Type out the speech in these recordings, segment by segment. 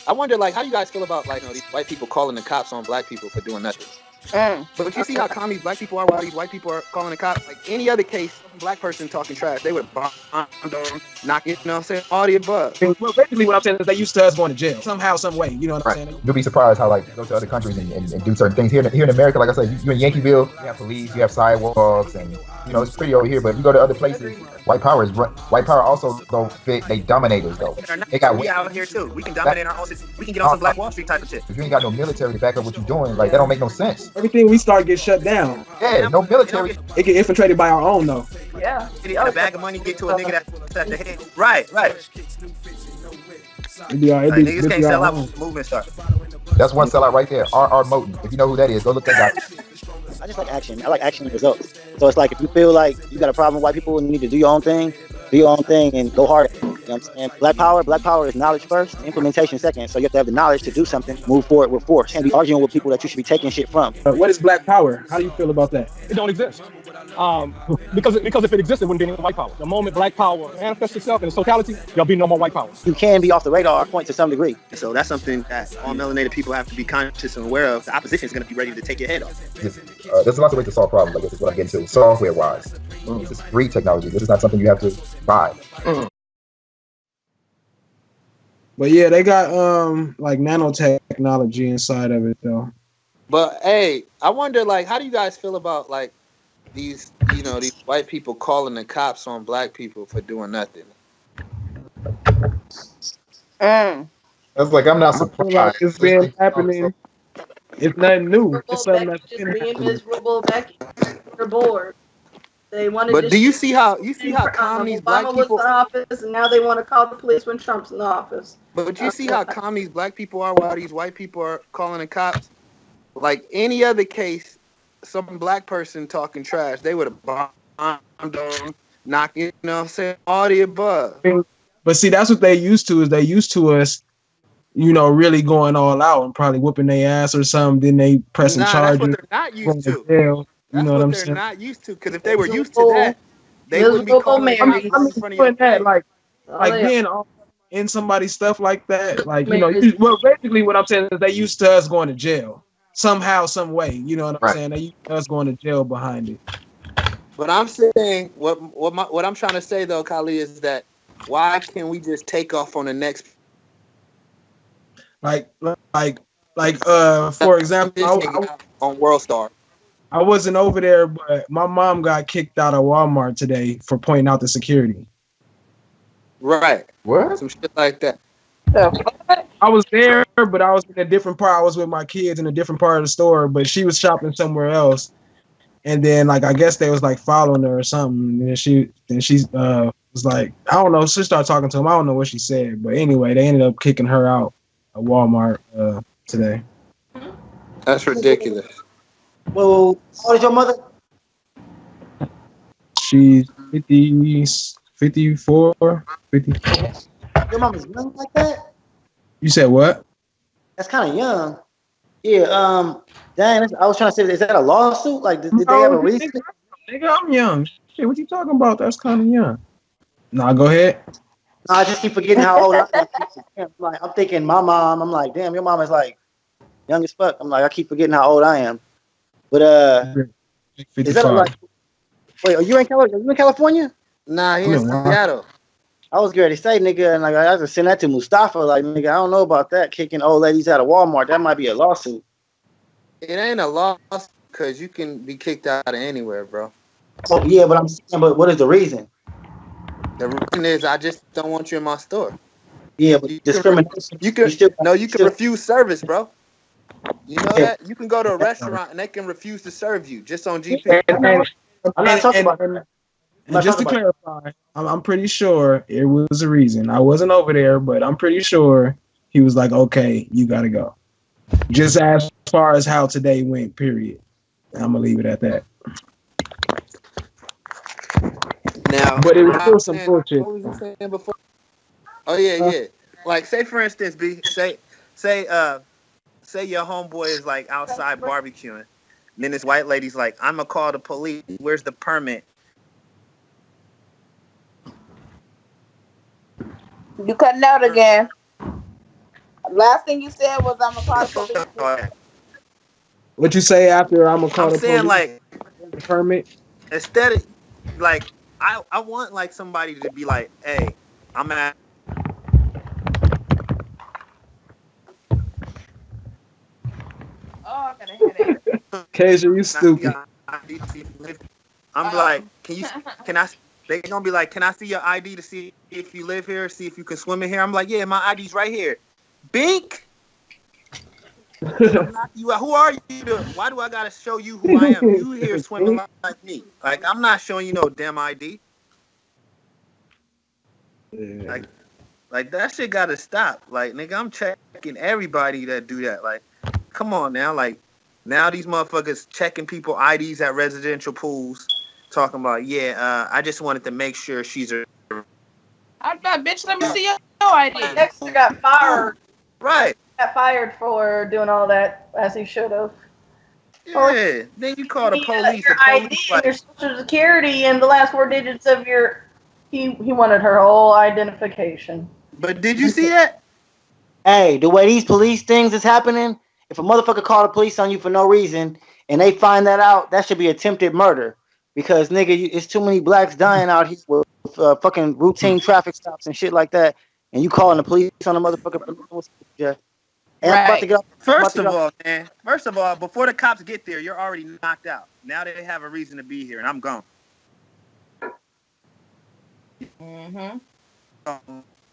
I wonder, like, how you guys feel about, like, these white people calling the cops on black people for doing nothing? But you see how calm these black people are while these white people are calling the cops? Like, any other case, black person talking trash, they would bomb them, knock, you know what I'm saying, all the above. Well, basically what I'm saying is they used to us going to jail somehow, some way. You know what I'm saying? You'll be surprised how, like, you go to other countries and do certain things. Here in America, like I said, you in Yankeeville, you have police, you have sidewalks, and, you know, it's pretty over here. But you go to other places, white power also, though, they dominators, though. They got we out here, too. We can dominate our own system. We can get on some Black Wall Street type of shit. If you ain't got no military to back up what you're doing, like, that don't make no sense. Everything we start gets shut down. Yeah, no military. It get infiltrated by our own, though. Yeah. A bag of money get to a nigga that's at the head. Right. Niggas can't sell out movement start. That's one sellout right there. R.R. Moten. If you know who that is, go look that guy. I just like action. I like action and results. So it's like if you feel like you got a problem with white people and you need to do your own thing and go hard. You know what I'm saying? Black power is knowledge first, implementation second. So you have to have the knowledge to do something, move forward with force. Can't be arguing with people that you should be taking shit from. What is black power? How do you feel about that? It don't exist. Because if it existed, it wouldn't be any white power. The moment black power manifests itself in its totality, there'll be no more white power. You can be off the radar point to some degree. So that's something that all melanated people have to be conscious and aware of. The opposition is going to be ready to take your head off. There's lots of ways to solve problems. Like, this is what I'm getting to. Software-wise, this is free technology. This is not something you have to buy. But yeah, they got like nanotechnology inside of it, though. But hey, I wonder, like, how do you guys feel about, like, these white people calling the cops on black people for doing nothing? That's like, I'm not surprised. Like it's been happening. It's nothing new. It's something that's just being miserable. Becky, they're bored. They wanted. But do you see how calm these black Obama people? was in office, and now they want to call the police when Trump's in office. But you see how calm these black people are while these white people are calling the cops? Like any other case, some black person talking trash, they would have bombed them, knocked, you know what I'm saying, all the above. But see, that's what they used to. Is they used to us, you know, really going all out and probably whooping their ass or something. Then they pressing charges. That's what they're not used to. Jail, that's what I'm saying? Not used to. Because if they were used to that, they wouldn't be calling in front of that, like being in somebody's stuff like that. Like, you know, well, basically what I'm saying is they used to us going to jail somehow, some way. You know what I'm saying? They used to us going to jail behind it. But I'm saying what I'm trying to say though, Kali, is that why can't we just take off on the next? Like, for example, on World Star. I wasn't over there, but my mom got kicked out of Walmart today for pointing out the security. Right. What? Some shit like that. I was there, but I was in a different part. I was with my kids in a different part of the store, but she was shopping somewhere else. And then, like, I guess they was like following her or something. And she was like, I don't know. She started talking to him. I don't know what she said, but anyway, they ended up kicking her out of Walmart today. That's ridiculous. Well, how old is your mother? She's 50, 54, 50. Your mom is young like that? You said what? That's kind of young. Yeah, dang, I was trying to say, is that a lawsuit? Like, did they have a reason? Nigga, I'm young. Shit, what you talking about? That's kind of young. Nah, go ahead. No, I just keep forgetting how old I am. Like, I'm thinking my mom, I'm like, damn, your mom is like young as fuck. I'm like, I keep forgetting how old I am. But is that like, wait, are you in California? Nah, he's in Seattle. I was ready to say, nigga, and like I have to send that to Mustafa. Like, nigga, I don't know about that. Kicking old ladies out of Walmart, that might be a lawsuit. It ain't a lawsuit because you can be kicked out of anywhere, bro. Oh yeah, but I'm saying, but what is the reason? The reason is I just don't want you in my store. Yeah, but discrimination. You can refuse service, bro. You know that? You can go to a restaurant and they can refuse to serve you just on GP. I'm not talking about that. And just to clarify, I'm pretty sure it was a reason. I wasn't over there, but I'm pretty sure he was like, okay, you got to go. Just as far as how today went, period. I'm going to leave it at that. Now, but it was still some bullshit. What was you saying before? Oh, yeah. Like, say, for instance, B, say your homeboy is, like, outside barbecuing. And then this white lady's like, I'm going to call the police. Where's the permit? You cutting out again. Last thing you said was I'm gonna call the police. What you say after I'm gonna call I'm the saying police? like The permit. instead of like I want like somebody to be like, hey, I'm at. Oh, I got a headache. Kasia, you stupid. I'm like, can I? They gonna be like, can I see your ID to see if you live here, see if you can swim in here? I'm like, yeah, my ID's right here. Bink. Who are you? Why do I gotta show you who I am? You here swimming like me? Like I'm not showing you no damn ID. Yeah. Like that shit gotta stop. Like nigga, I'm checking everybody that do that. Like, come on now. Like now these motherfuckers checking people IDs at residential pools, talking about I just wanted to make sure she's a. I'm not, bitch. Let me see your ID. Dexter got fired. Right. Got fired for doing all that as he should have. Yeah. Then you call the police. Your The ID, police like, your social security, and the last 4 digits of your. He wanted her whole identification. But did you see that? Hey, the way these police things is happening, if a motherfucker call the police on you for no reason and they find that out, that should be attempted murder. Because nigga, it's too many blacks dying out here with fucking routine traffic stops and shit like that, and you calling the police on a motherfucker for no reason. Yeah. And I'm about to get up. First of all, before the cops get there, you're already knocked out. Now they have a reason to be here, and I'm gone. Mm-hmm.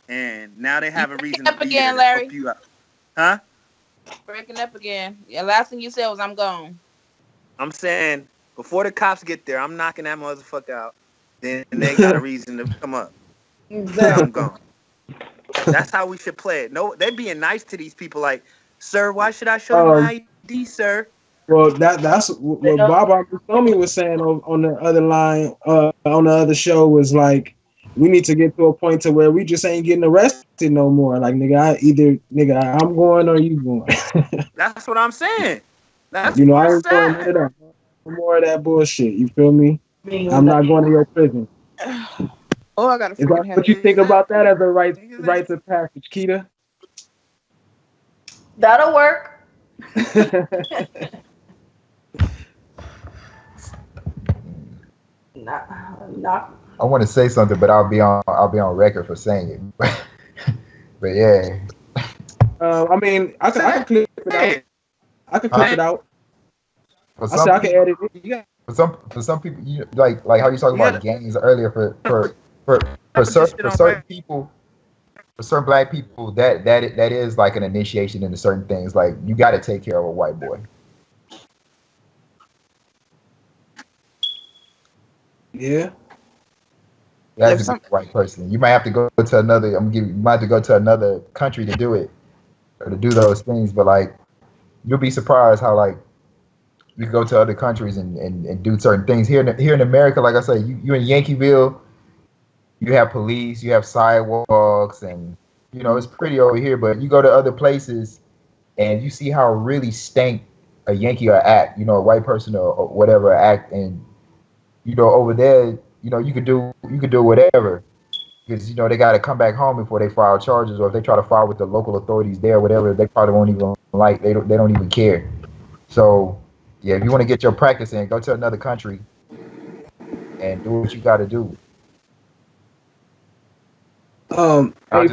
And now they have a reason to be again, here Larry. to help you out. Huh? Breaking up again. Yeah, last thing you said was I'm gone. I'm saying before the cops get there, I'm knocking that motherfucker out. Then they got a reason to come up. Exactly. I'm gone. That's how we should play it. No, they're being nice to these people. Like, sir, why should I show you my ID, sir? Well, that's what Baba Musomi was saying on the other line, on the other show was like, we need to get to a point to where we just ain't getting arrested no more. Like, nigga, I'm going or you going. That's what I'm saying. That's I ain't what's going none of that. No more of that bullshit. You feel me? I'm not going to your prison. Oh, I got a Is freaking that headache. what you think about that as a right to passage, Keita? That'll work. Not. I want to say something, but I'll be on record for saying it. But yeah. I mean, I can clip it out. I can clip it out. For I said I can edit it. For some people, like how you talking about gangs earlier. For certain people, for certain black people, that is like an initiation into certain things. Like you got to take care of a white boy. Yeah. That's a white person. You might have to go to another. You might have to go to another country to do it or to do those things. But like, you'll be surprised how like you can go to other countries and do certain things. Here in America, like I say, you in Yankeeville, you have police, you have sidewalks, and it's pretty over here. But you go to other places and you see how really stank a Yankee or act, a white person or whatever act, and over there, you could do whatever because they got to come back home before they file charges, or if they try to file with the local authorities there, whatever, they probably won't even they don't even care. So yeah, if you want to get your practice in, go to another country and do what you got to do. Hey,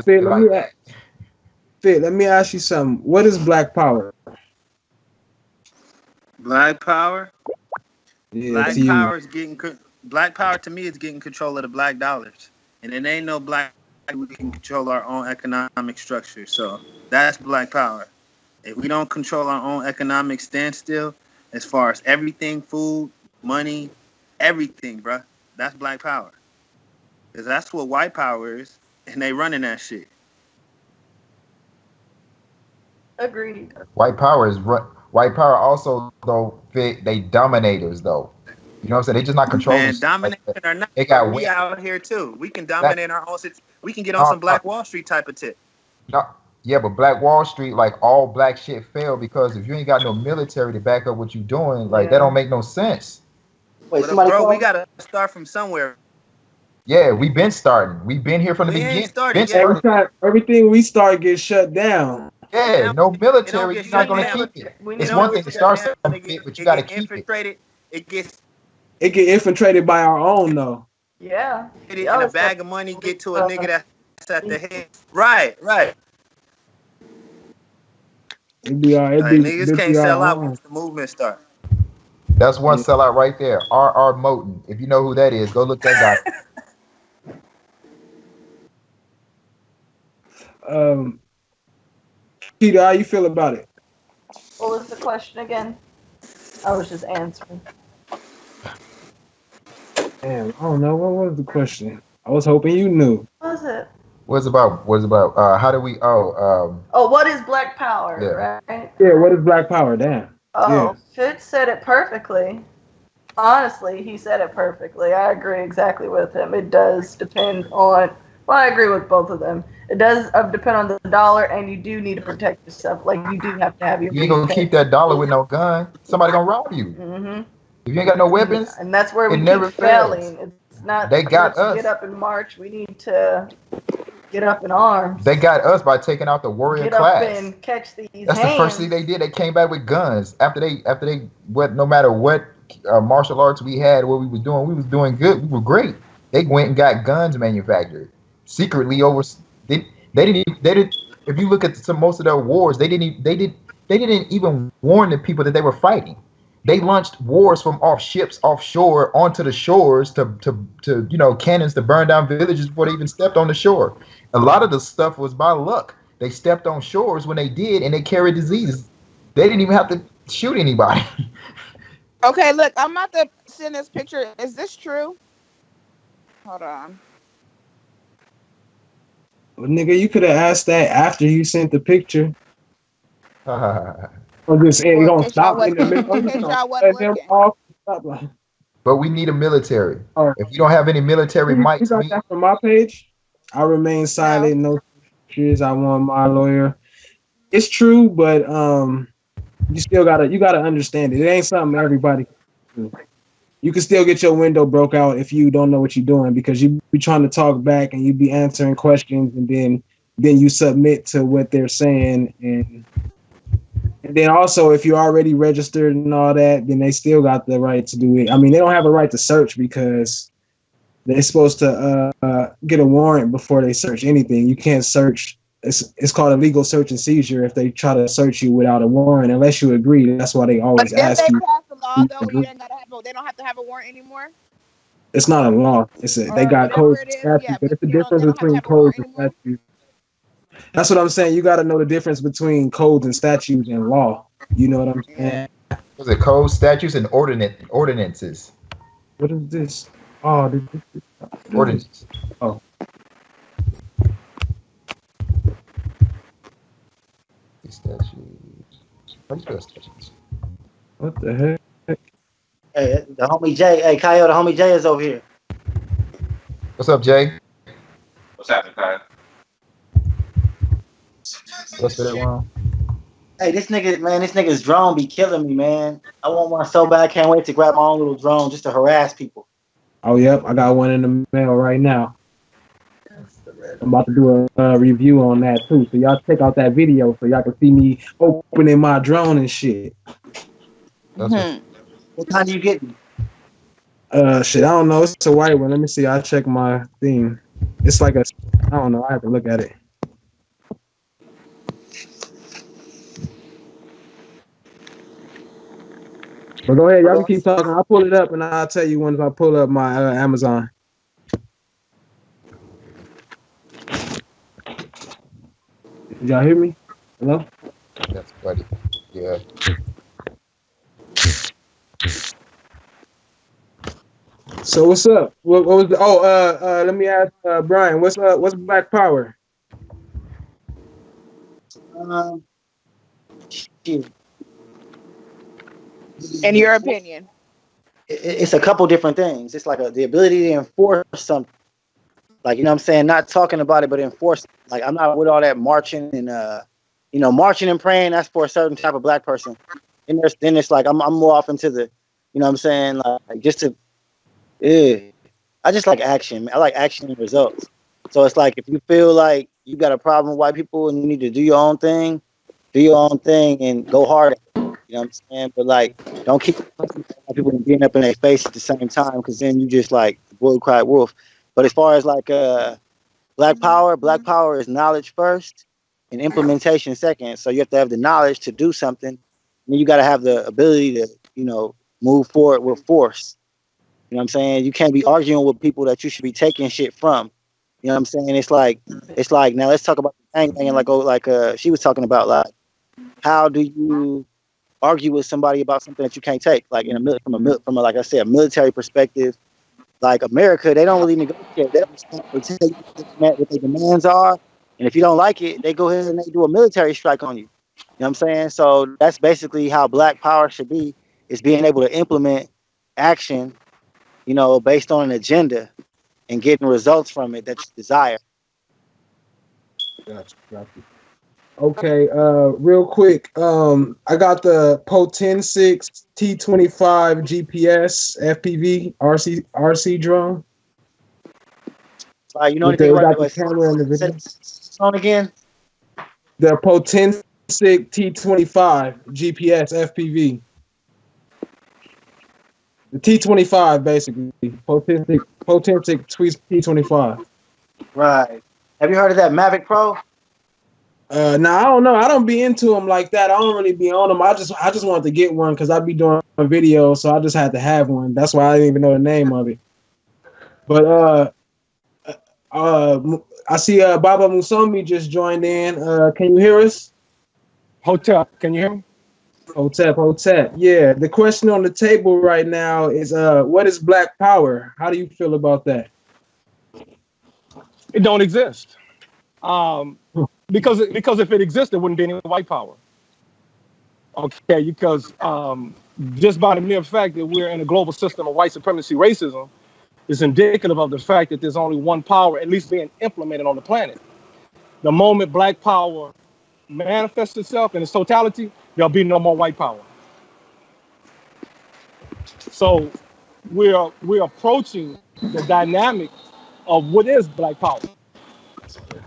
Fit, let me ask you something. What is Black Power? Black Power? Yeah, Black Power to me is getting control of the black dollars. And it ain't no black we can control our own economic structure. So that's Black Power. If we don't control our own economic standstill, as far as everything, food, money, everything, bruh, that's Black Power. Because that's what white power is, and they running that shit. Agreed. White power also, though, they dominators, though. You know what I'm saying? They just not controlling. Man, domination or not, they got we out here, too. We can dominate our own city. We can get on some Black Wall Street type of tip. No, yeah, but Black Wall Street, like, all black shit failed because if you ain't got no military to back up what you doing, like, that don't make no sense. Wait, bro, we got to start from somewhere. Yeah, we've been here from the beginning. Every time everything we start gets shut down. Yeah, no military, you're not gonna keep it. It's one thing to start something fit, but you gotta keep it. It gets It get infiltrated by our own though. Yeah. and a bag of money get to a nigga that's at the head. Right. Niggas can't sell out once the movement start. That's one sellout right there. R.R. Moten. If you know who that is, go look that guy. Peter, how you feel about it? What was the question again? I was just answering. Damn, I don't know. What was the question? I was hoping you knew. What was it? What's about? How do we? What is Black Power? Yeah. Right? Yeah, what is Black Power? Damn. Oh, Fitz said it perfectly. Honestly, he said it perfectly. I agree exactly with him. It does depend on. Well, I agree with both of them. It does depend on the dollar, and you do need to protect yourself. Like, you do have to have your. You ain't gonna keep that dollar with no gun. Somebody gonna rob you. Mm-hmm. If you ain't got no weapons, and that's where we never keep failing. It's not. They got us. Get up and march. We need to get up in arms. They got us by taking out the warrior class. Get up and catch these. That's the first thing they did. They came back with guns after they no matter what martial arts we had, what we was doing good. We were great. They went and got guns manufactured secretly over. They didn't. If you look at most of their wars, they didn't even warn the people that they were fighting. They launched wars from offshore onto the shores to cannons to burn down villages before they even stepped on the shore. A lot of the stuff was by luck. They stepped on shores when they did, and they carried diseases. They didn't even have to shoot anybody. Okay, look, I'm about to send this picture. Is this true? Hold on. Well, nigga, you could have asked that after you sent the picture. I'm just saying, you don't stop in the middle. But we need a military. Right. If you don't have any military might. You got that from my page? I remain silent. No pictures. I want my lawyer. It's true, but you still gotta understand it. It ain't something everybody can do. You can still get your window broke out if you don't know what you're doing, because you be trying to talk back and you be answering questions, and then you submit to what they're saying, and then also if you're already registered and all that, then they still got the right to do it. I mean, they don't have a right to search because they're supposed to get a warrant before they search anything. You can't search. It's called illegal search and seizure if they try to search you without a warrant, unless you agree. That's why they always ask you. But if they pass the law, though, they don't have to have a warrant anymore? It's not a law. They got codes and statutes, but it's the difference between codes and statutes. That's what I'm saying. You got to know the difference between codes and statutes and law. You know what I'm saying? Was it codes, statutes, and ordinances? What is this? Oh, ordinances. Oh. Statutes. What the heck? Hey, the homie Jay. Hey, Kyle, the homie Jay is over here. What's up, Jay? What's happening, Kyle? What's that one? Hey, this nigga's drone be killing me, man. I want one so bad. I can't wait to grab my own little drone just to harass people. Oh, yep. I got one in the mail right now. I'm about to do a review on that too. So y'all check out that video so y'all can see me opening my drone and shit. What kind do you get me? Shit, I don't know. It's a white one. Let me see. I'll check my thing. It's like I don't know. I have to look at it. But go ahead. Y'all can keep talking. I'll pull it up and I'll tell you once I pull up my Amazon. Did y'all hear me? Hello? That's funny. Yeah. So what's up? What was the? Let me ask Brian. What's up? What's Black Power? Shit. In your opinion? It's a couple different things. It's like the ability to enforce something. Like, you know what I'm saying? Not talking about it, but enforce. Like, I'm not with all that marching and, marching and praying. That's for a certain type of black person. And then it's like, I'm more off into the, you know what I'm saying? Like, just to, I just like action. I like action and results. So it's like, if you feel like you got a problem with white people and you need to do your own thing, do your own thing and go hard at it. You know what I'm saying? But like, don't keep people getting up in their face at the same time, because then you just like the bull cried wolf. But as far as like black power is knowledge first and implementation second. So you have to have the knowledge to do something, and then you got to have the ability to, you know, move forward with force. You know what I'm saying? You can't be arguing with people that you should be taking shit from. You know what I'm saying? It's like now let's talk about the thing, and like she was talking about, like, how do you argue with somebody about something that you can't take, like from a like I said, a military perspective. Like America, they don't really negotiate. They don't stop or tell you what their demands are, and if you don't like it, they go ahead and they do a military strike on you. You know what I'm saying? So that's basically how black power should be, is being able to implement action, you know, based on an agenda and getting results from it that you desire. Gotcha. Okay, real quick, I got the Po-10-6 T-25 GPS FPV RC drone. You know With anything got about the camera and the video. on again? The Po-10-6 T-25 GPS FPV. The T-25 basically. Po-10-6 T-25. Right. Have you heard of that Mavic Pro? Now I don't know. I don't be into them like that. I don't really be on them. I just wanted to get one because I be doing a video, so I just had to have one. That's why I didn't even know the name of it. But I see Baba Musomi just joined in. Can you hear us? Hotep, can you hear me? Hotep. Yeah. The question on the table right now is what is black power? How do you feel about that? It don't exist. Because if it existed, there wouldn't be any white power. Okay, because just by the mere fact that we're in a global system of white supremacy racism is indicative of the fact that there's only one power at least being implemented on the planet. The moment black power manifests itself in its totality, there'll be no more white power. So we're approaching the dynamic of what is black power.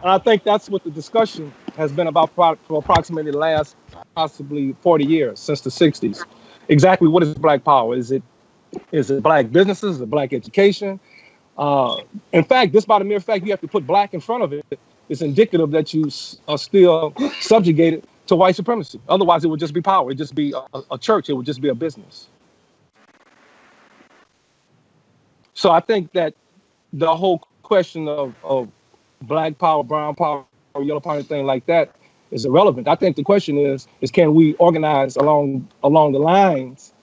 And I think that's what the discussion has been about for approximately the last possibly 40 years, since the 60s. Exactly what is black power? Is it black businesses? Is it black education? In fact, just by the mere fact you have to put black in front of it, it's indicative that you are still subjugated to white supremacy. Otherwise, it would just be power. It would just be a church. It would just be a business. So I think that the whole question of black power, brown power, yellow power, anything like that is irrelevant. I think the question is can we organize along the lines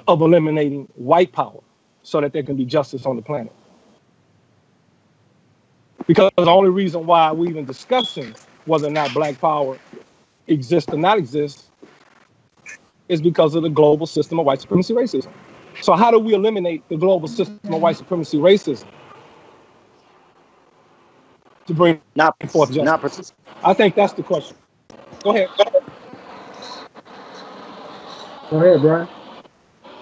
of eliminating white power so that there can be justice on the planet? Because the only reason why we even discussing whether or not black power exists or not exists is because of the global system of white supremacy racism. So how do we eliminate the global system of white supremacy racism to bring forth justice? I think that's the question. Go ahead. Go ahead, Brian.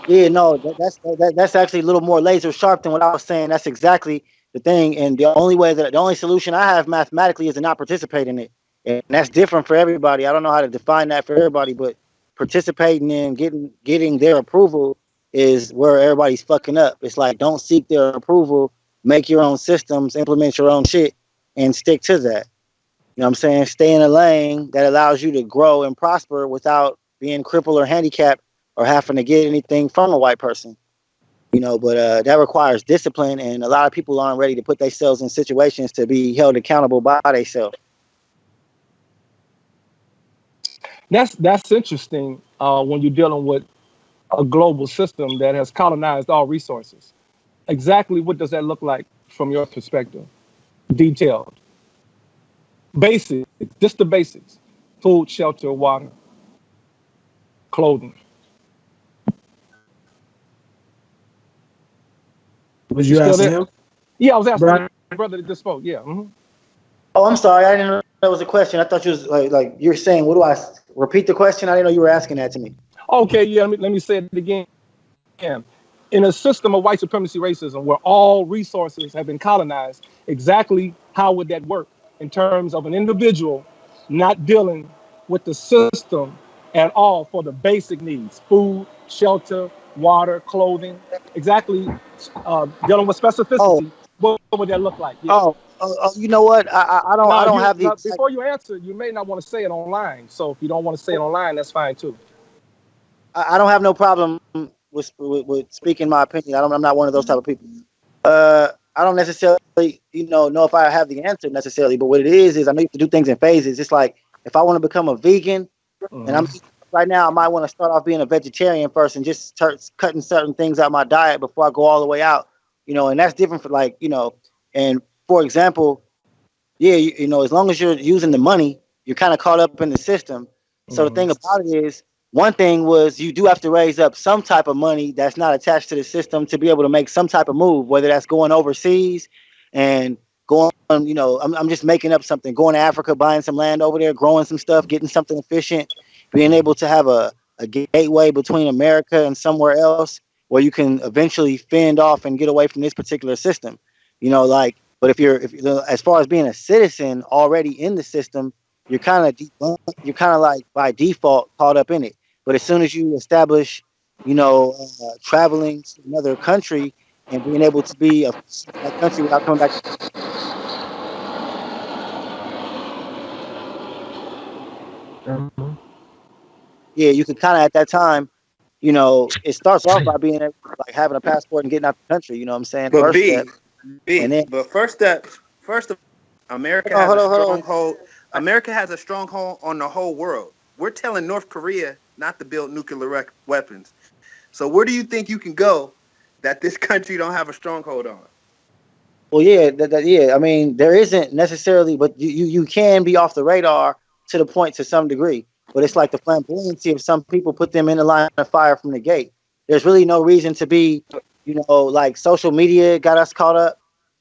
Yeah, no, that's actually a little more laser sharp than what I was saying. That's exactly the thing. And the only solution I have mathematically is to not participate in it. And that's different for everybody. I don't know how to define that for everybody, but participating in getting their approval is where everybody's fucking up. It's like, don't seek their approval, make your own systems, implement your own shit, and stick to that. You know what I'm saying? Stay in a lane that allows you to grow and prosper without being crippled or handicapped or having to get anything from a white person. You know, but that requires discipline, and a lot of people aren't ready to put themselves in situations to be held accountable by themselves. That's interesting when you're dealing with a global system that has colonized all resources. Exactly what does that look like from your perspective? Detailed. Basic, just the basics. Food, shelter, water, clothing. Was you asking him? Yeah, I was asking Brian? the brother that just spoke. Yeah. Mm-hmm. Oh, I'm sorry. I didn't know that was a question. I thought you was like you're saying, what do I repeat the question? I didn't know you were asking that to me. Okay, yeah, let me say it again. In a system of white supremacy racism where all resources have been colonized, exactly how would that work in terms of an individual not dealing with the system at all for the basic needs: food, shelter, water, clothing. Exactly, dealing with Oh, specificity. What would that look like? Yeah. you know what? I Now, don't have the exact. before you answer, you may not want to say it online. So if you don't want to say it online, that's fine too. I don't have no problem with speaking my opinion. I'm not one of those type of people. I don't necessarily, know if I have the answer necessarily, but what it is I know you have to do things in phases. It's like if I want to become a vegan, and I'm right now, I might want to start off being a vegetarian first and just start cutting certain things out of my diet before I go all the way out. And that's different for and for example, yeah, as long as you're using the money, you're kind of caught up in the system. So the thing about it is, one thing was you do have to raise up some type of money that's not attached to the system to be able to make some type of move, whether that's going overseas and going, I'm just making up something, going to Africa, buying some land over there, growing some stuff, getting something efficient, being able to have a gateway between America and somewhere else where you can eventually fend off and get away from this particular system. But if as far as being a citizen already in the system, you're kind of like by default caught up in it. But as soon as you establish, traveling to another country and being able to be a that country without coming back, yeah, you can kind of at that time, it starts off by being like having a passport and getting out the country. You know what I'm saying? But First step, and then but first step, first of America hold has on, a hold on. stronghold. America has a stronghold on the whole world. We're telling North Korea not to build nuclear weapons. So where do you think you can go that this country don't have a stronghold on? Well, yeah, yeah. I mean, there isn't necessarily, but you can be off the radar to the point to some degree. But it's like the flamboyancy of some people put them in the line of fire from the gate. There's really no reason to be, like social media got us caught up.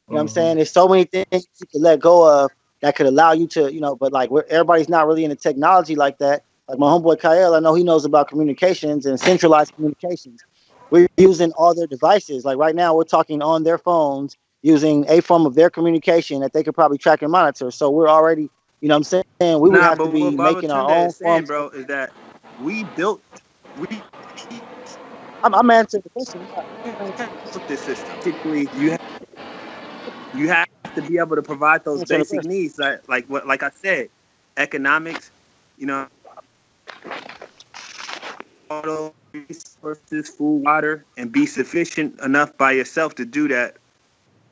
You know what I'm saying? There's so many things you could let go of that could allow you to, but like everybody's not really into technology like that. Like my homeboy Kyle, I know he knows about communications and centralized communications. We're using all their devices. Like right now, we're talking on their phones using a form of their communication that they could probably track and monitor. So we're already, what I'm saying? We would have to But be what Baba making our Tunda own is saying, forms. bro, is that we built I'm answering the question. this system. Basically, you have to be able to provide those basic needs, like I said, economics, auto resources, food, water, and be sufficient enough by yourself to do that.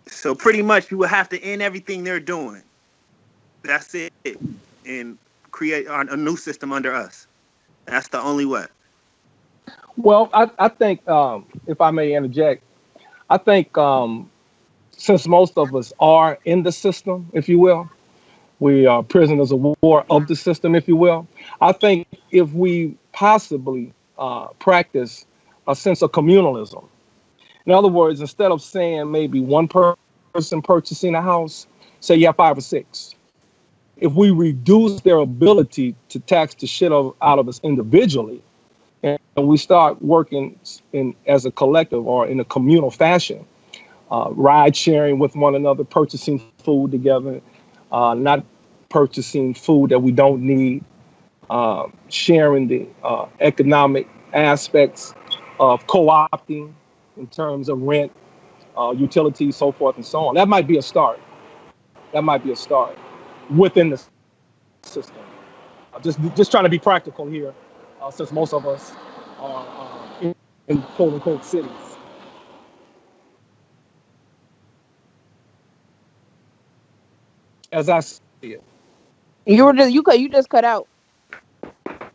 So pretty much, you will have to end everything they're doing. That's it, and create a new system under us. That's the only way. Well, I think, if I may interject, I think since most of us are in the system, if you will, we are prisoners of war of the system, if you will. I think if we possibly practice a sense of communalism, in other words, instead of saying maybe one person purchasing a house, say you have 5 or 6. If we reduce their ability to tax the shit out of us individually, and we start working as a collective or in a communal fashion, ride sharing with one another, purchasing food together, not purchasing food that we don't need, sharing the economic aspects of co-opting in terms of rent, utilities, so forth and so on. That might be a start. Within the system. Just trying to be practical here, since most of us are in quote unquote cities. As I see it. You just cut out.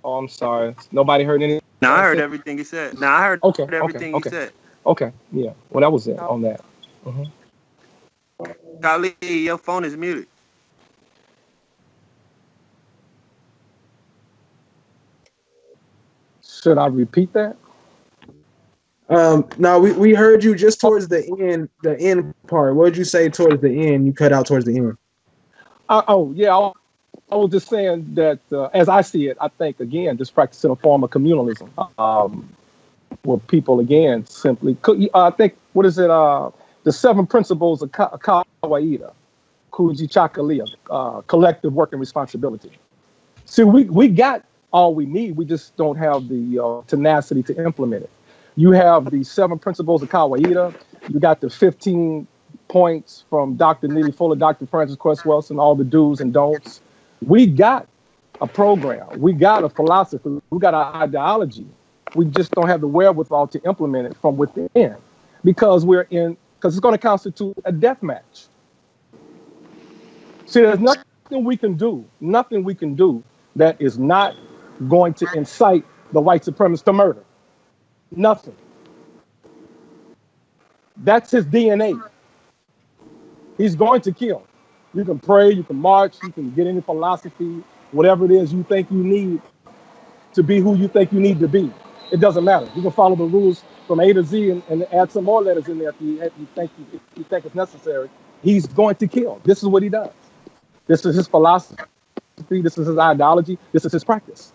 Oh, I'm sorry. Nobody heard anything. Now I heard everything you said. You said. Okay. Yeah. Well, that was it on that. Khalid, your phone is muted. Should I repeat that? No, we heard you just towards the end part. What did you say towards the end? You cut out towards the end. I was just saying that, as I see it, I think, again, just practicing a form of communalism, where people, again, simply, I think, what is it, the 7 principles of Kawaida, Kuji Chakalia, collective working responsibility. See, we got all we need. We just don't have the tenacity to implement it. You have the 7 principles of Kawaida. You got the 15 points from Dr. Neely Fuller, Dr. Francis Cress Welsing, all the do's and don'ts. We got a program. We got a philosophy. We got an ideology. We just don't have the wherewithal to implement it from within because it's going to constitute a death match. See, there's nothing we can do that is not going to incite the white supremacists to murder. Nothing. That's his DNA. He's going to kill. You can pray, you can march, you can get any philosophy, whatever it is you think you need to be who you think you need to be. It doesn't matter. You can follow the rules from A to Z and add some more letters in there if you think it's necessary. He's going to kill. This is what he does. This is his philosophy. This is his ideology. This is his practice.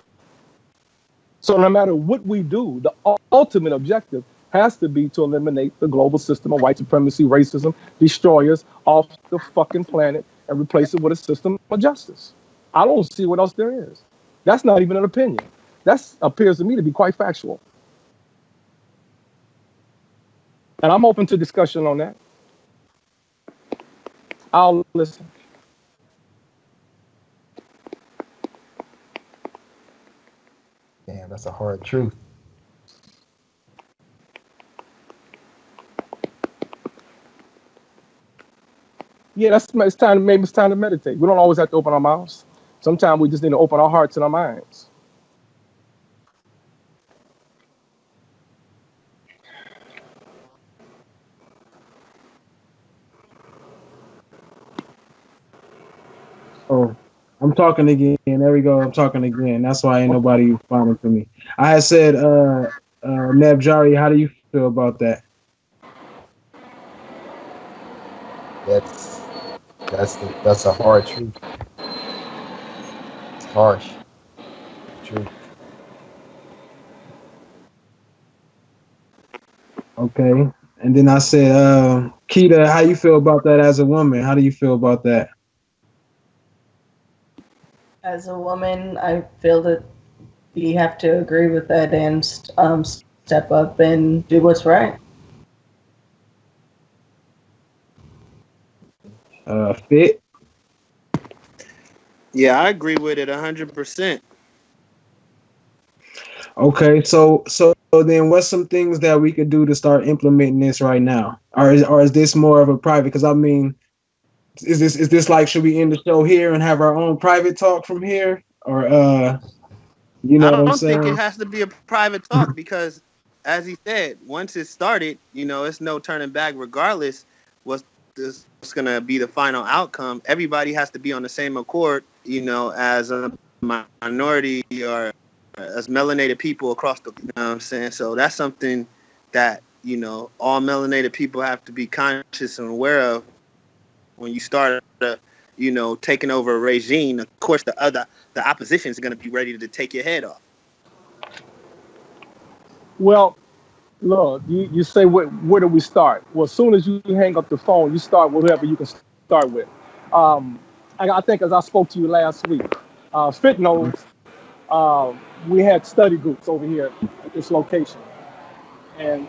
So no matter what we do, the ultimate objective has to be to eliminate the global system of white supremacy, racism, destroy us off the fucking planet and replace it with a system of justice. I don't see what else there is. That's not even an opinion. That appears to me to be quite factual. And I'm open to discussion on that. I'll listen. Damn, that's a hard truth. Yeah, it's time to meditate. We don't always have to open our mouths. Sometimes we just need to open our hearts and our minds. Oh, I'm talking again. There we go. I'm talking again. That's why ain't nobody responding to me. I had said, Neb Jari, how do you feel about that? That's a hard truth. It's harsh. Truth. Okay. And then I said, Keita, how you feel about that as a woman? How do you feel about that? As a woman, I feel that you have to agree with that and step up and do what's right. Fit? Yeah, I agree with it 100%. Okay, so then what's some things that we could do to start implementing this right now? Or is this more of a private? Because I mean, is this like, should we end the show here and have our own private talk from here? Or you know I what I'm don't think saying? it has to be a private talk because, as he said, once it started, it's no turning back. Regardless, what's going to be the final outcome? Everybody has to be on the same accord. As a minority or as melanated people across the. You know what I'm saying? So that's something that all melanated people have to be conscious and aware of when you start taking over a regime. Of course, the opposition is going to be ready to take your head off. Well, look, you say, where do we start? Well, as soon as you hang up the phone, you start with whoever you can start with. I think, as I spoke to you last week, Fit knows we had study groups over here at this location. And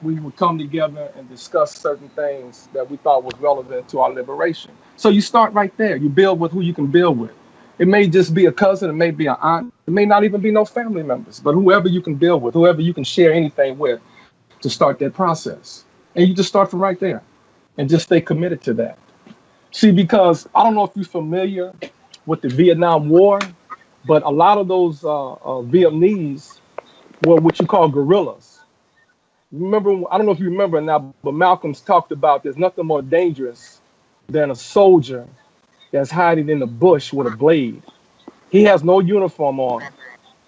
we would come together and discuss certain things that we thought was relevant to our liberation. So you start right there. You build with who you can build with. It may just be a cousin, it may be an aunt, it may not even be no family members, but whoever you can build with, whoever you can share anything with to start that process. And you just start from right there and just stay committed to that. See, because I don't know if you're familiar with the Vietnam War, but a lot of those Vietnamese were what you call guerrillas. Remember, I don't know if you remember now, but Malcolm's talked about there's nothing more dangerous than a soldier that's hiding in the bush with a blade. He has no uniform on.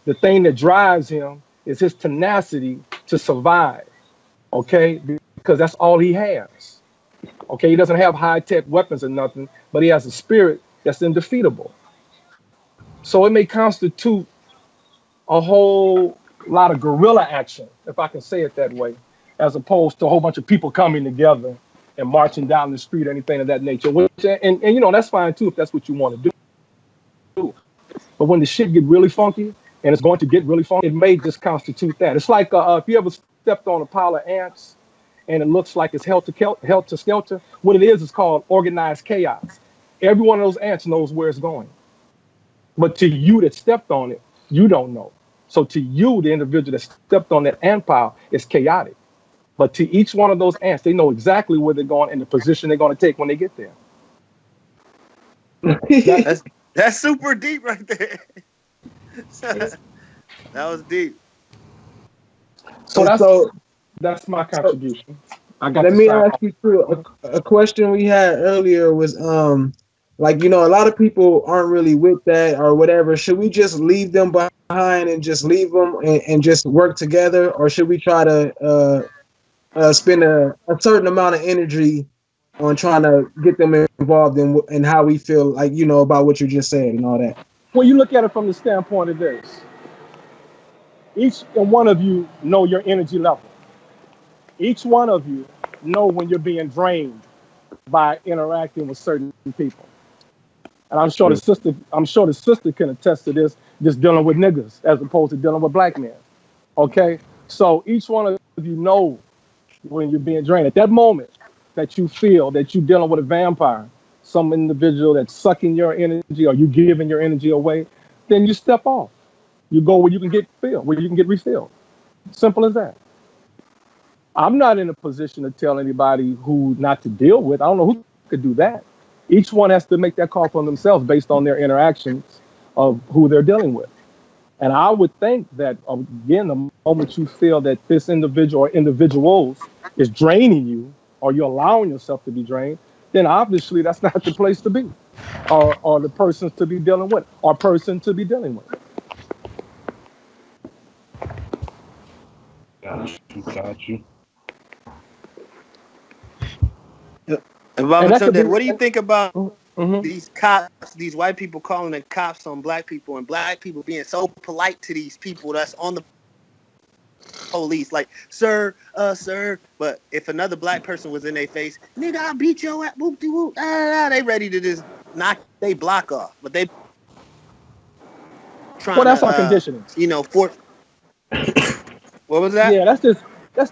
The thing that drives him is his tenacity to survive, okay? Because that's all he has, okay? He doesn't have high-tech weapons or nothing, but he has a spirit that's undefeatable. So it may constitute a whole lot of guerrilla action, if I can say it that way, as opposed to a whole bunch of people coming together and marching down the street or anything of that nature. And that's fine too if that's what you want to do. But when the shit get really funky, and it's going to get really funky, it may just constitute that. It's like if you ever stepped on a pile of ants and it looks like it's helter skelter. What it is called organized chaos. Every one of those ants knows where it's going. But to you that stepped on it, you don't know. So to you, the individual that stepped on that ant pile is chaotic. But to each one of those ants, they know exactly where they're going and the position they're going to take when they get there. That's super deep right there. That was deep. So that's my contribution. Let me ask you too. A question we had earlier was like, you know, a lot of people aren't really with that or whatever. Should we just leave them behind and just leave them and just work together, or should we try to spend a certain amount of energy on trying to get them involved in how we feel, like, you know, about what you just said and all that? Well, you look at it from the standpoint of this. Each and one of you know your energy level. Each one of you know when you're being drained by interacting with certain people. And I'm sure the sister can attest to this, just dealing with niggas as opposed to dealing with black men. Okay? So each one of you know when you're being drained. At that moment that you feel that you're dealing with a vampire, some individual that's sucking your energy or you giving your energy away, then you step off. You go where you can get filled, where you can get refilled. Simple as that. I'm not in a position to tell anybody who not to deal with. I don't know who could do that. Each one has to make that call for themselves based on their interactions of who they're dealing with. And I would think that, again, the moment you feel that this individual or individuals is draining you, or you're allowing yourself to be drained, then obviously that's not the place to be, or the persons to be dealing with, or person to be dealing with. Got you. What do you think about these cops, these white people calling the cops on black people, and black people being so polite to these people that's on the police, like, sir, sir. But if another black person was in their face, nigga, I'll beat your ass, whoop de whoop, they ready to just knock they block off. But they trying that's to, our conditioning. You know, force. What was that? Yeah, that's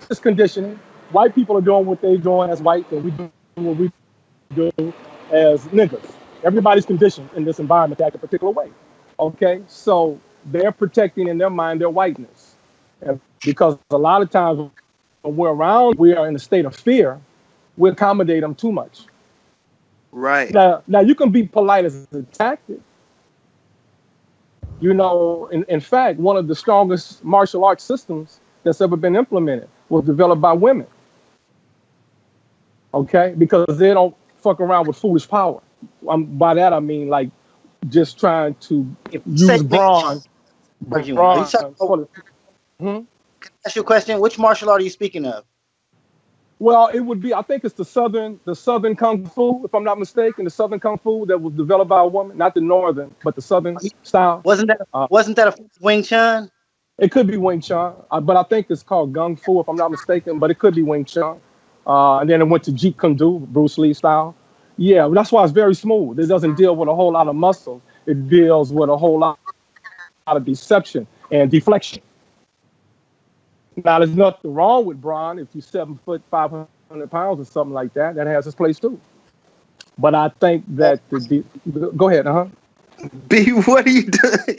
just conditioning. White people are doing what they're doing as whites, and we do what we do as niggas. Everybody's conditioned in this environment to act a particular way. Okay, so they're protecting in their mind their whiteness, and because a lot of times when we're around, we are in a state of fear. We accommodate them too much. Right. Now you can be polite as a tactic. You know, in fact, one of the strongest martial arts systems that's ever been implemented was developed by women. Okay, because they don't fuck around with foolish power. By that I mean like just trying to use brawn. Ask you a question. Which martial art are you speaking of? Well, it would be, I think it's the southern kung fu, if I'm not mistaken, the southern kung fu that was developed by a woman, not the northern, but the southern style. Wasn't that a Wing Chun? It could be Wing Chun, but I think it's called Gung Fu, if I'm not mistaken, but it could be Wing Chun. And then it went to Jeet Kune Do, Bruce Lee style. Yeah, that's why it's very smooth. It doesn't deal with a whole lot of muscle. It deals with a whole lot of deception and deflection. Now, there's nothing wrong with brawn if you're 7 foot, 500 pounds or something like that. That has its place too. But I think that go ahead, B, what are you doing?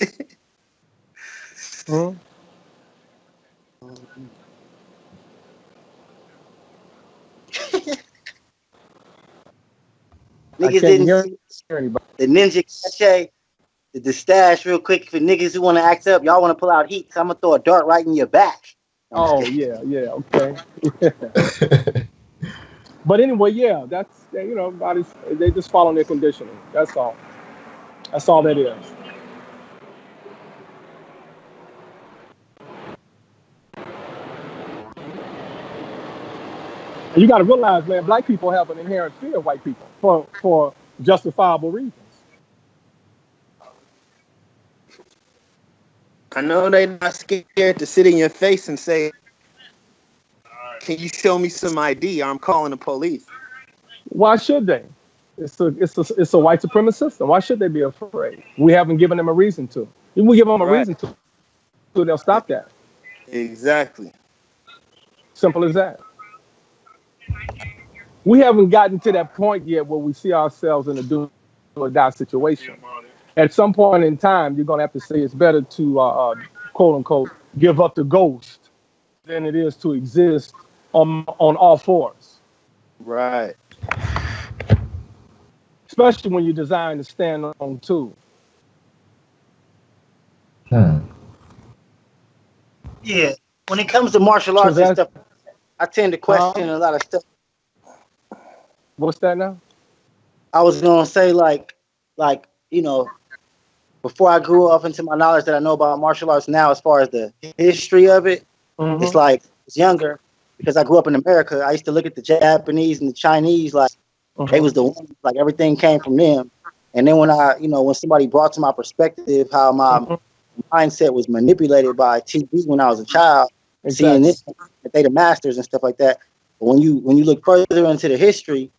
Niggas didn't see the ninja cliche, the stash real quick for niggas who want to act up. Y'all want to pull out heat, so I'm gonna throw a dart right in your back. Oh yeah, okay. But anyway, yeah, that's, you know, they just follow their conditioning. That's all. That's all that is. And you got to realize, man, black people have an inherent fear of white people for justifiable reasons. I know they're not scared to sit in your face and say, can you show me some ID or I'm calling the police? Why should they? It's a white supremacist system. Why should they be afraid? We haven't given them a reason to. If we give them a reason to, they'll stop that. Exactly. Simple as that. We haven't gotten to that point yet where we see ourselves in a do or die situation. At some point in time, you're going to have to say it's better to, quote unquote, give up the ghost than it is to exist on all fours. Right. Especially when you're designed to stand on two. Yeah. When it comes to martial arts and stuff, I tend to question a lot of stuff. What's that now? I was gonna say like before I grew up into my knowledge that I know about martial arts now, as far as the history of it, it's like it's younger because I grew up in America. I used to look at the Japanese and the Chinese like they was the ones, like everything came from them. And then when when somebody brought to my perspective how my mindset was manipulated by TV when I was a child, seeing this that they the masters and stuff like that. But when you look further into the history,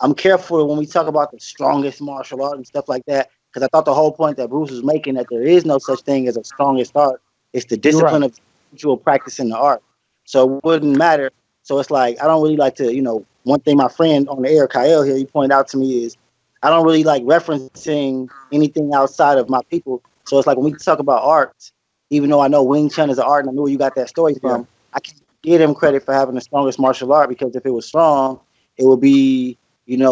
I'm careful when we talk about the strongest martial art and stuff like that, because I thought the whole point that Bruce was making that there is no such thing as a strongest art. It's the discipline of individual practicing the art. So it wouldn't matter. So it's like I don't really like to, one thing my friend on the air, Kyle here, he pointed out to me is I don't really like referencing anything outside of my people. So it's like when we talk about art, even though I know Wing Chun is an art and I know where you got that story from, I can't give him credit for having the strongest martial art, because if it was strong, it would be,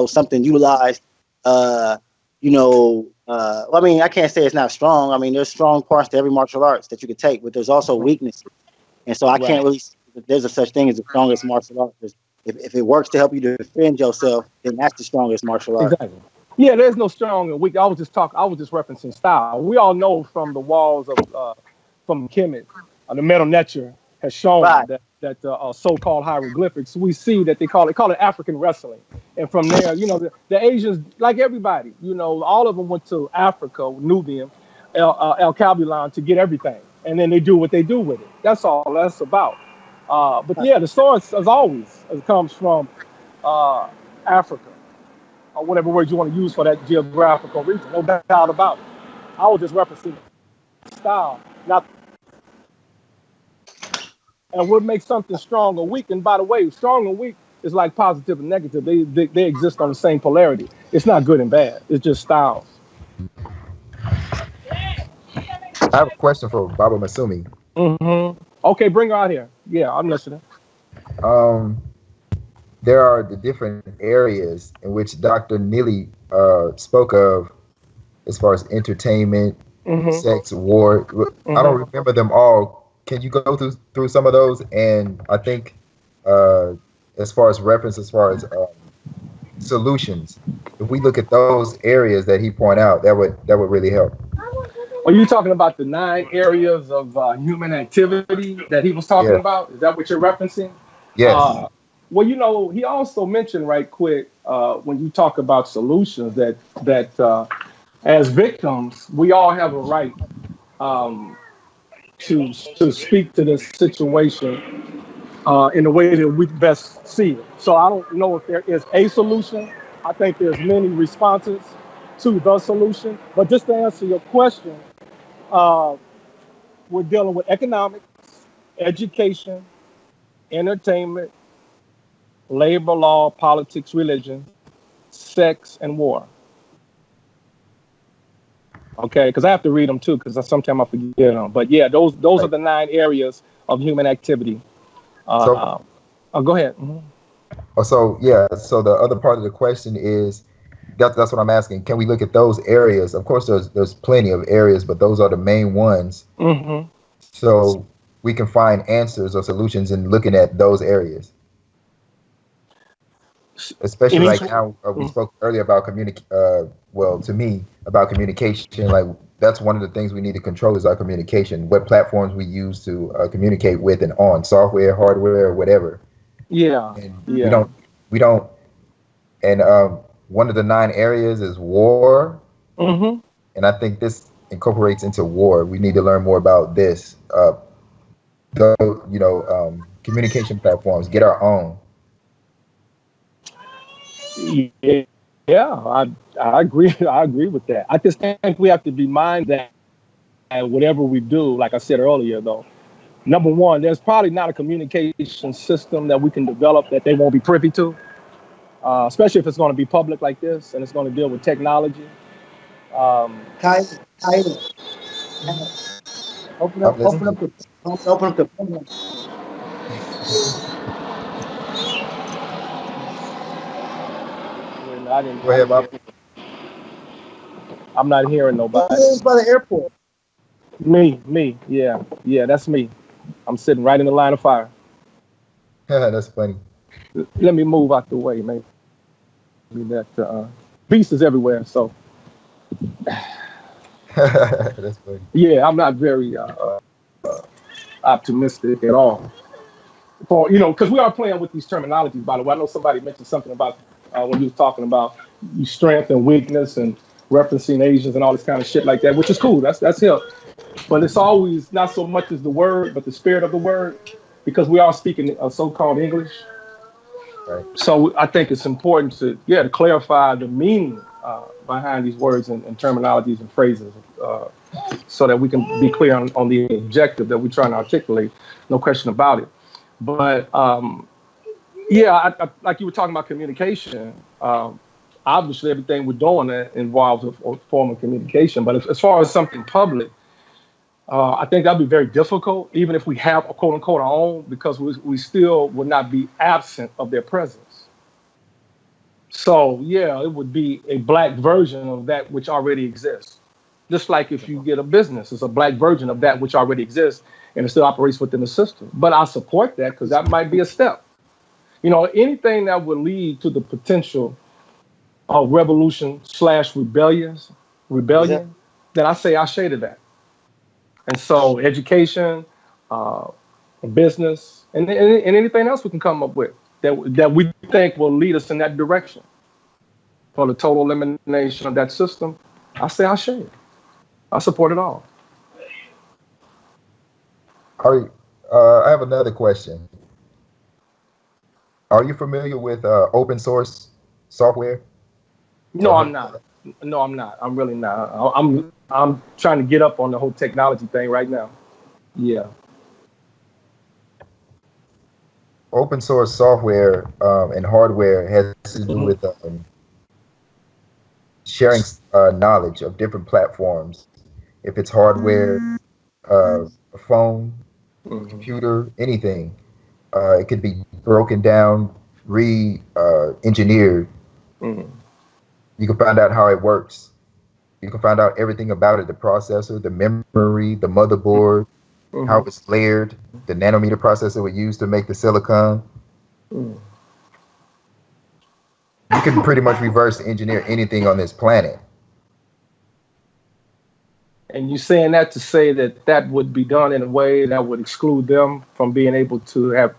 something utilized, I mean, I can't say it's not strong. I mean, there's strong parts to every martial arts that you could take, but there's also weaknesses. And so I can't really say that there's a such thing as the strongest martial art. If it works to help you to defend yourself, then that's the strongest martial art. Exactly. Yeah, there's no strong and weak. I was just referencing style. We all know from the walls of from Kemet, the metal nature has shown that so-called hieroglyphics. We see that they call it African wrestling, and from there, the Asians, like everybody, all of them went to Africa, Nubian, El Cabulan to get everything, and then they do what they do with it. That's all that's about. But yeah, the source, as always, comes from Africa, or whatever word you want to use for that geographical region. No doubt about it. I was just referencing style, not. And what makes something strong or weak? And by the way, strong and weak is like positive and negative. They exist on the same polarity. It's not good and bad. It's just styles. I have a question for Baba Musomi. Okay, bring her out here. Yeah, I'm listening. There are the different areas in which Dr. Neely spoke of as far as entertainment, sex, war. I don't remember them all. Can you go through some of those? And I think as far as solutions, if we look at those areas that he pointed out, that would really help. Are you talking about the 9 areas of human activity that he was talking about? Is that what you're referencing? Yes. Well, he also mentioned right quick when you talk about solutions that as victims, we all have a right to speak to this situation in the way that we best see it. So I don't know if there is a solution. I think there's many responses to the solution. But just to answer your question, we're dealing with economics, education, entertainment, labor law, politics, religion, sex, and war. Okay, because I have to read them too, because sometimes I forget them. But yeah, those are the 9 areas of human activity. Go ahead. So the other part of the question is that's what I'm asking. Can we look at those areas? Of course, there's plenty of areas, but those are the main ones. So we can find answers or solutions in looking at those areas. Especially right now, we spoke earlier about to me, about communication. Like that's one of the things we need to control is our communication. What platforms we use to communicate with and on, software, hardware, whatever. Yeah. And we don't. And one of the 9 areas is war. And I think this incorporates into war. We need to learn more about this. Communication platforms, get our own. Yeah, Yeah, I agree. I agree with that. I just think we have to be mindful that whatever we do, like I said earlier, though, number one, there's probably not a communication system that we can develop that they won't be privy to, especially if it's going to be public like this and it's going to deal with technology. Title. I'm listening. Open up the phone. I didn't. Go ahead, Bob. I'm not hearing nobody. It's by the airport. Me. Yeah, that's me. I'm sitting right in the line of fire. That's funny. Let me move out the way, maybe that beast is everywhere. So That's funny. yeah, I'm not very optimistic at all. For because we are playing with these terminologies. By the way, I know somebody mentioned something about when you was talking about strength and weakness and referencing Asians and all this kind of shit like that, which is cool. That's hip. But it's always not so much as the word, but the spirit of the word, because we are speaking so-called English. Right. So I think it's important to clarify the meaning behind these words and terminologies and phrases, so that we can be clear on the objective that we're trying to articulate. No question about it. But I, like you were talking about communication. Obviously, everything we're doing involves a form of communication. But as far as something public, I think that'd be very difficult, even if we have a quote unquote our own, because we still would not be absent of their presence. So yeah, it would be a black version of that which already exists. Just like if you get a business, it's a black version of that which already exists and it still operates within the system. But I support that because that might be a step. Anything that would lead to the potential of revolution/rebellion, then I say I shaded that. And so education, uh, business, and anything else we can come up with that we think will lead us in that direction for the total elimination of that system, I say I shade. I support it all. I have another question. Are you familiar with open source software? No, I'm not. No, I'm not. I'm really not. I'm trying to get up on the whole technology thing right now. Yeah. Open source software and hardware has to do with sharing knowledge of different platforms. If it's hardware, a phone, computer, anything, it could be broken down, re-engineered. You can find out how it works. You can find out everything about it: the processor, the memory, the motherboard, how it's layered, the nanometer processor we use to make the silicon. You can pretty much reverse engineer anything on this planet. And you saying that to say that would be done in a way that would exclude them from being able to have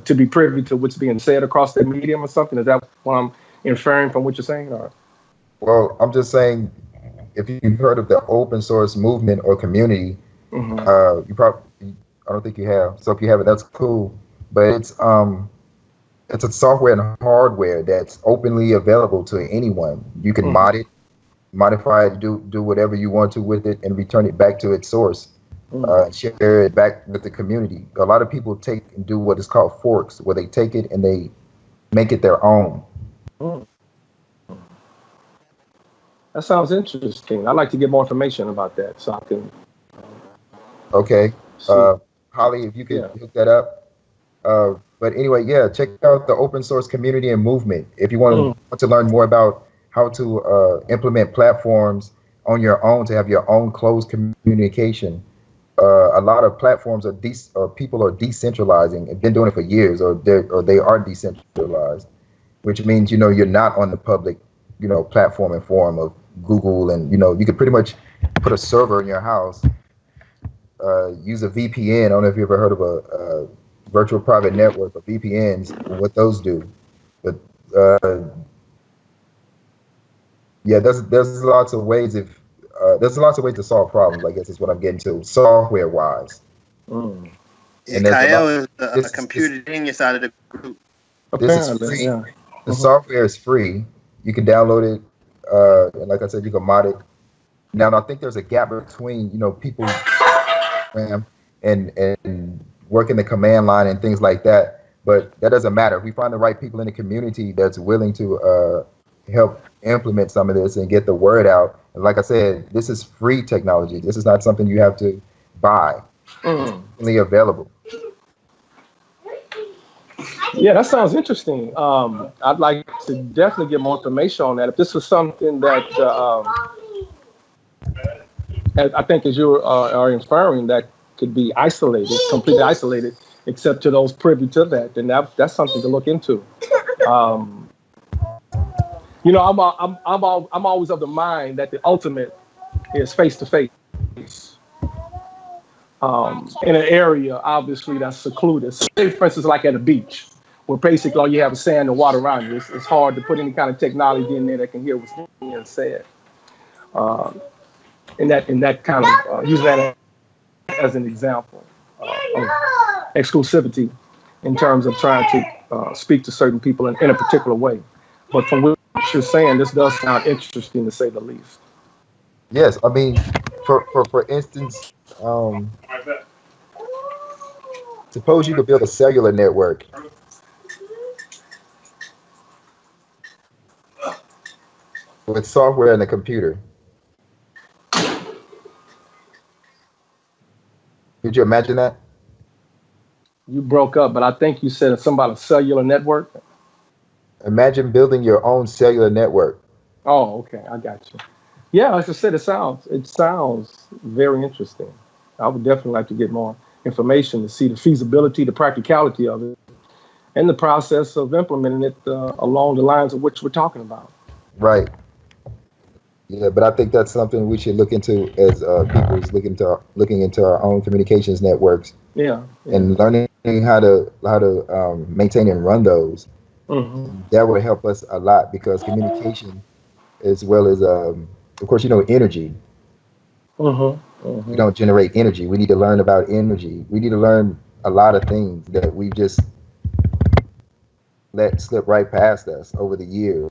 to be privy to what's being said across the medium or something? Is that what I'm inferring from what you're saying? Or? Well, I'm just saying, if you've heard of the open source movement or community, you probably, I don't think you have. So if you haven't, that's cool. But it's a software and hardware that's openly available to anyone. You can mod it, modify it, do whatever you want to with it, and return it back to its source. Share it back with the community. A lot of people take and do what is called forks, where they take it and they make it their own. That sounds interesting. I'd like to get more information about that so I can. Okay. Holly, if you could hook that up. But anyway, check out the open source community and movement. If you want to learn more about how to implement platforms on your own to have your own closed communication. A lot of platforms or people are decentralizing and been doing it for years, or they are decentralized, which means you're not on the public platform and forum of Google, and you could pretty much put a server in your house, use a VPN. I don't know if you ever heard of a virtual private network or VPNs and what those do, but there's lots of ways to solve problems. I guess is what I'm getting to, software wise. And Kyle is a computer genius out of the group. This is free. The software is free. You can download it, and like I said, you can mod it. Now, I think there's a gap between people and working the command line and things like that. But that doesn't matter. If we find the right people in the community that's willing to help implement some of this and get the word out. And like I said, this is free technology. This is not something you have to buy. It's only available. Yeah, that sounds interesting. I'd like to definitely get more information on that. If this was something that I think, as you are inferring, that could be isolated, completely isolated, except to those privy to that, then that's something to look into. I'm always of the mind that the ultimate is face to face. In an area, obviously, that's secluded. Say, for instance, like at a beach, where basically all you have is sand and water around you. It's hard to put any kind of technology in there that can hear what's being said. In that kind of using that as an example of exclusivity in terms of trying to speak to certain people in a particular way. But from what you're saying, this does sound interesting to say the least. Yes, I mean, for instance, suppose you could build a cellular network with software and a computer. Could you imagine that? You broke up, but I think you said something about a cellular network. Imagine building your own cellular network. Oh, okay, I got you. Yeah, as I said, it sounds very interesting. I would definitely like to get more information to see the feasibility, the practicality of it, and the process of implementing it along the lines of which we're talking about. Right. Yeah, but I think that's something we should look into as people is looking into our own communications networks. Yeah. And learning how to maintain and run those. Mm-hmm. That would help us a lot because communication, as well as of course, energy. Mm-hmm. Mm-hmm. We don't generate energy. We need to learn about energy. We need to learn a lot of things that we just let slip right past us over the years.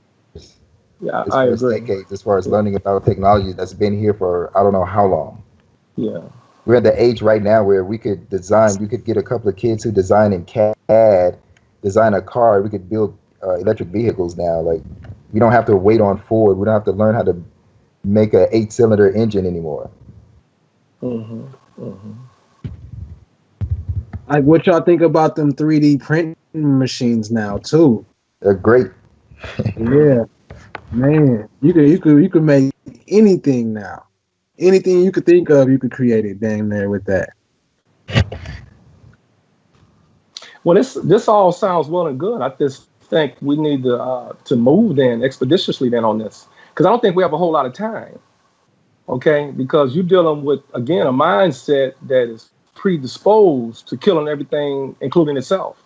Yeah, I agree. Decades, as far as learning about technology that's been here for I don't know how long. Yeah. We're at the age right now where we could design. You could get a couple of kids who design in CAD, design a car. We could build electric vehicles now. Like we don't have to wait on Ford. We don't have to learn how to make an 8-cylinder engine anymore. Mm-hmm. Mm-hmm. Like what y'all think about them 3D printing machines now too? They're great. Yeah, man, you could make anything now. Anything you could think of, you could create it dang there with that. Well, this all sounds well and good. I just think we need to move then expeditiously then on this, because I don't think we have a whole lot of time. Okay, because you're dealing with, again, a mindset that is predisposed to killing everything, including itself.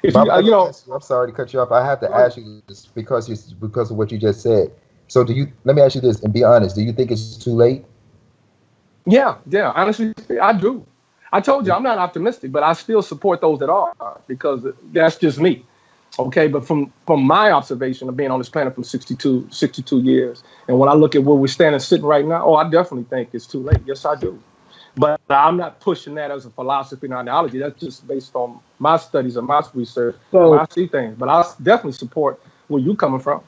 If you, I'm sorry to cut you off. I have to ask you this because of what you just said. So let me ask you this and be honest. Do you think it's too late? Yeah. Honestly, I do. I told you I'm not optimistic, but I still support those that are, because that's just me. Okay, but from my observation of being on this planet for 62 years, and when I look at where we're sitting right now, I definitely think it's too late. Yes, I do. But I'm not pushing that as a philosophy and ideology. That's just based on my studies and my research, where I see things. But I definitely support where you're coming from.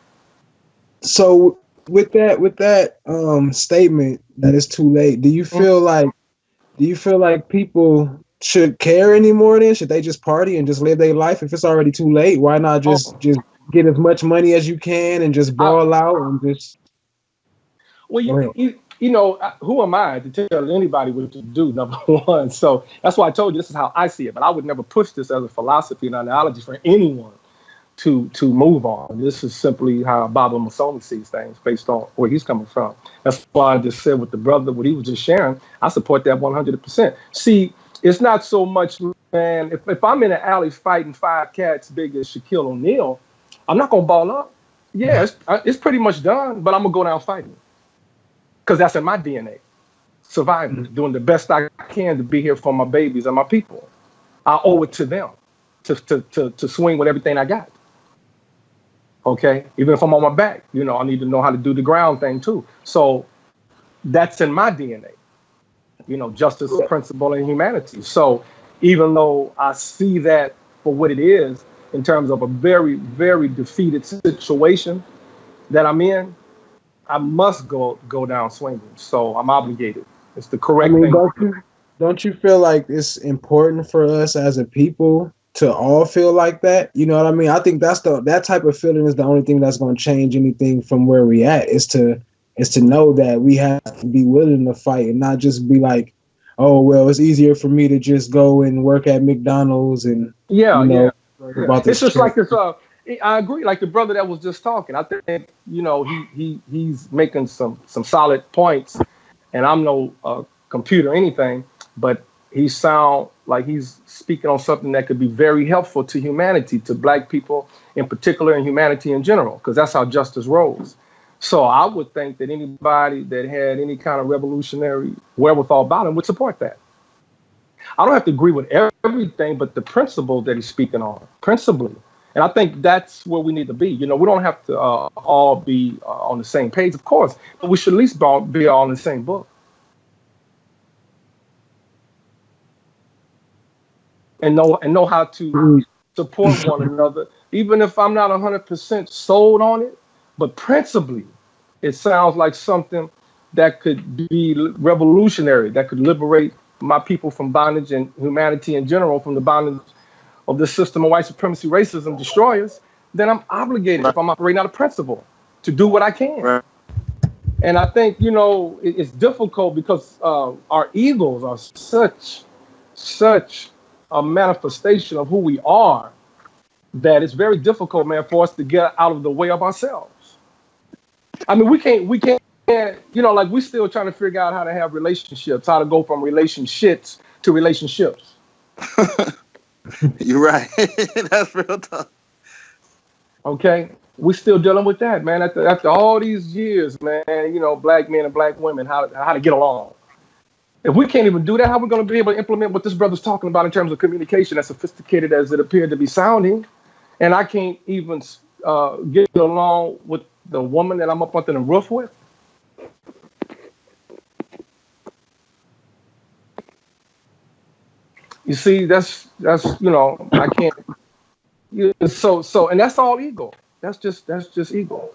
So with that statement that it's too late, do you feel like people should care anymore then? Should they just party and just live their life? If it's already too late, why not just get as much money as you can and just ball out and just... Well, who am I to tell anybody what to do, number one? So that's why I told you this is how I see it. But I would never push this as a philosophy and ideology for anyone to move on. This is simply how Baba Musomi sees things based on where he's coming from. That's why I just said with the brother, what he was just sharing, I support that 100%. See, it's not so much, man, if I'm in an alley fighting 5 cats big as Shaquille O'Neal, I'm not going to ball up. Yeah, it's pretty much done, but I'm going to go down fighting. Because that's in my DNA. Surviving, doing the best I can to be here for my babies and my people. I owe it to them to swing with everything I got. Okay, even if I'm on my back, I need to know how to do the ground thing too. So that's in my DNA. Justice, principle, and humanity. So even though I see that for what it is, in terms of a very, very defeated situation that I'm in, I must go down swinging. So I'm obligated. It's the I correct mean, thing. don't you feel like it's important for us as a people to all feel like that? You know what I mean? I think that type of feeling is the only thing that's going to change anything from where we at. Is to know that we have to be willing to fight and not just be like, oh well, it's easier for me to just go and work at McDonald's and Yeah. about It's this. just like this. I agree. Like the brother that was just talking. I think he's making some solid points, and I'm no computer or anything, but he sound like he's speaking on something that could be very helpful to humanity, to black people in particular, and humanity in general, because that's how justice rolls. So I would think that anybody that had any kind of revolutionary wherewithal about him would support that. I don't have to agree with everything, but the principle that he's speaking on, principally. And I think that's where we need to be. We don't have to all be on the same page, of course, but we should at least be all in the same book. And know how to support one another, even if I'm not 100% sold on it. But principally, it sounds like something that could be revolutionary, that could liberate my people from bondage and humanity in general from the bondage of this system of white supremacy, racism, destroyers. Then I'm obligated, if I'm operating out of principle, to do what I can. Right. And I think, it's difficult because our egos are such a manifestation of who we are that it's very difficult, man, for us to get out of the way of ourselves. I mean, we can't, like we're still trying to figure out how to have relationships, how to go from relationships to relationships. You're right. That's real tough. Okay, we're still dealing with that, man. After all these years, man, black men and black women, how to get along. If we can't even do that, how are we going to be able to implement what this brother's talking about in terms of communication, as sophisticated as it appeared to be sounding? And I can't even get along with the woman that I'm up under the roof with. You see, that's I can't. And that's all ego. That's just ego.